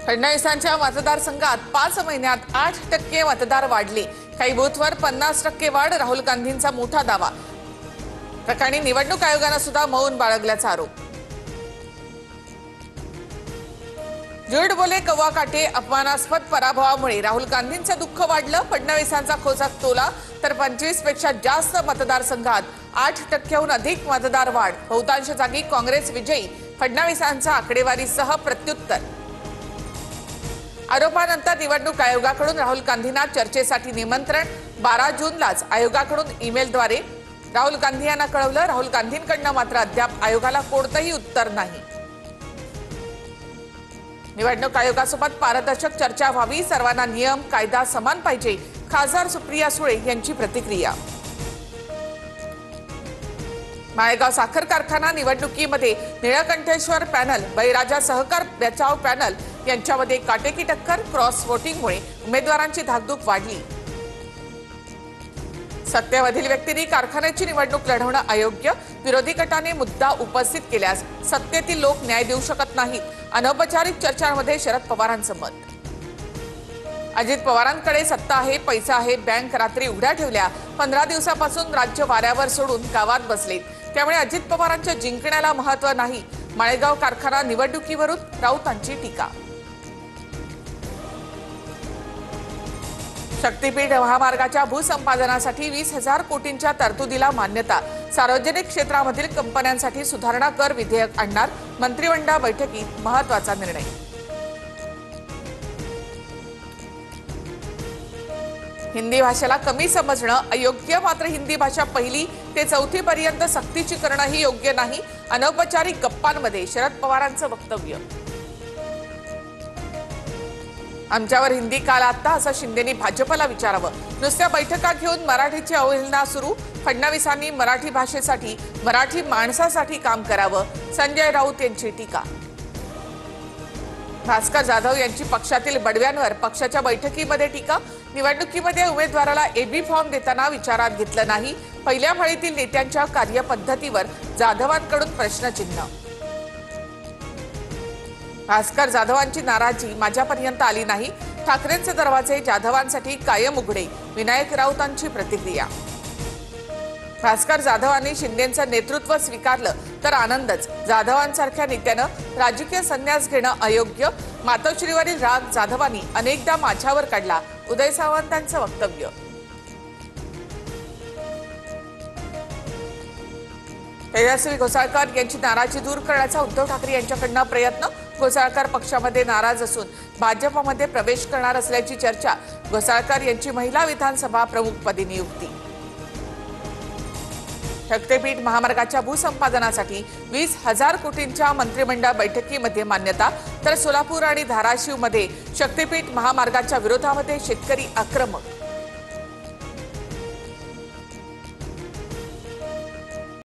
फडणवीसांच्या मतदारसंघात 5 महिन्यात 8% मतदार वाढले। काही बूथवर 50% वाढ। राहुल गांधींचा मोठा दावा। प्रकरणी निवडणूक आयोगाने सुद्धा मौन बाळगल्याचा आरोप। झूठ बोले कौवा काटे अपमानास्पद पराभवामुळे राहुल गांधींचं दुःख वाढलं। फडणवीसांचा खोचक तोला तर 25 पेक्षा जास्त मतदारसंघात 8%हून अधिक मतदार वाढ। बहुतांश जागी काँग्रेस विजयी। फडणवीसांचा आकडेवारीसह प्रत्युत्तर। आरोपानंतर निवडणूक आयोगाकडून राहुल गांधींना चर्चेसाठी निमंत्रण। 12 जूनलाच आयोगाकडून ईमेलद्वारे राहुल गांधी यांना कळवलं। राहुल गांधींकडून मात्र अद्याप आयोगाला कोणतेही उत्तर नाही। निवडणूक आयोगासोबत पारदर्शक चर्चा व्हावी। सर्वांना नियम कायदा समान पाहिजे। खासदार सुप्रिया सुळे यांची प्रतिक्रिया। माळेगाव साखर कारखाना निवडणुकीमध्ये निळकंठेश्वर पॅनल बळीराजा सहकार बचाव पॅनल यांच्यामध्ये काटेकी टक्कर। क्रॉस वोटिंगमुळे उमेदवारांची धाकधूक वाढली। सत्तेमधील व्यक्तींनी कारखान्याची निवडणूक लढवणं अयोग्य। विरोधी गटाने मुद्दा उपस्थित केल्यास सत्तेतील लोक न्याय देऊ शकत नाहीत। अनौपचारिक चर्चांमध्ये शरद पवारांचं मत। अजित पवारांकडे सत्ता आहे, पैसा आहे, बँक रात्री उघड्या ठेवल्या। 15 दिवसापासून राज्य वाऱ्यावर सोडून गावात बसलेत, त्यामुळे अजित पवारांच्या जिंकण्याला महत्त्व नाही। माळेगाव कारखाना निवडणुकीवरून राऊतांची टीका। शक्तीपीठ महामार्गाच्या भूसंपादनासाठी 20,000 कोटींच्या तरतुदीला मान्यता। सार्वजनिक क्षेत्रामधील कंपन्यांसाठी सुधारणा कर विधेयक आणणार। मंत्रिमंडळ बैठकीत महत्त्वाचा निर्णय। हिंदी भाषेला कमी समजणं अयोग्य, मात्र हिंदी भाषा 1ली ते 4थी पर्यंत सक्तीची करणं ही योग्य नाही। अनौपचारिक गप्पांमध्ये शरद पवारांचं वक्तव्य। आमच्यावर हिंदी का लादता असं शिंदेनी भाजपला विचारावं। नुसत्या बैठका घेऊन मराठीची अवहेलना सुरू। फडणवीसांनी मराठी भाषेसाठी, मराठी माणसासाठी काम करावं। संजय राऊत यांची टीका। भास्कर जाधव यांची पक्षातील बडव्यांवर पक्षाच्या बैठकीमध्ये टीका। निवडणुकीमध्ये उमेदवाराला एबी फॉर्म देताना विचारात घेतलं नाही। पहिल्या फळीतील नेत्यांच्या कार्यपद्धतीवर जाधवांकडून प्रश्नचिन्ह। भास्कर जाधवांची नाराजी माझ्यापर्यंत आली नाही। ठाकरेंचे दरवाजे जाधवांसाठी कायम उघडे। विनायक राऊतांची प्रतिक्रिया। भास्कर जाधवांनी शिंदेंचं नेतृत्व स्वीकारलं तर आनंदच। जाधवांसारख्या नेत्यानं राजकीय संन्यास घेणं अयोग्य। मातोश्रीवरील राग जाधवांनी अनेकदा माझ्यावर काढला। उदय सावंतांचं वक्तव्य। तेजस्वी घोसाळकर यांची नाराजी दूर करण्याचा उद्धव ठाकरे यांच्याकडून प्रयत्न। घोसाळकर पक्षामध्ये नाराज असून भाजपमध्ये प्रवेश करणार असल्याची चर्चा। घोसाळकर यांची महिला विधानसभा प्रमुखपदी नियुक्ती। शक्तीपीठ महामार्गाच्या भूसंपादनासाठी 20,000 कोटींच्या मंत्रिमंडळ बैठकीमध्ये मान्यता। तर सोलापूर आणि धाराशिवमध्ये शक्तीपीठ महामार्गाच्या विरोधामध्ये शेतकरी आक्रमक।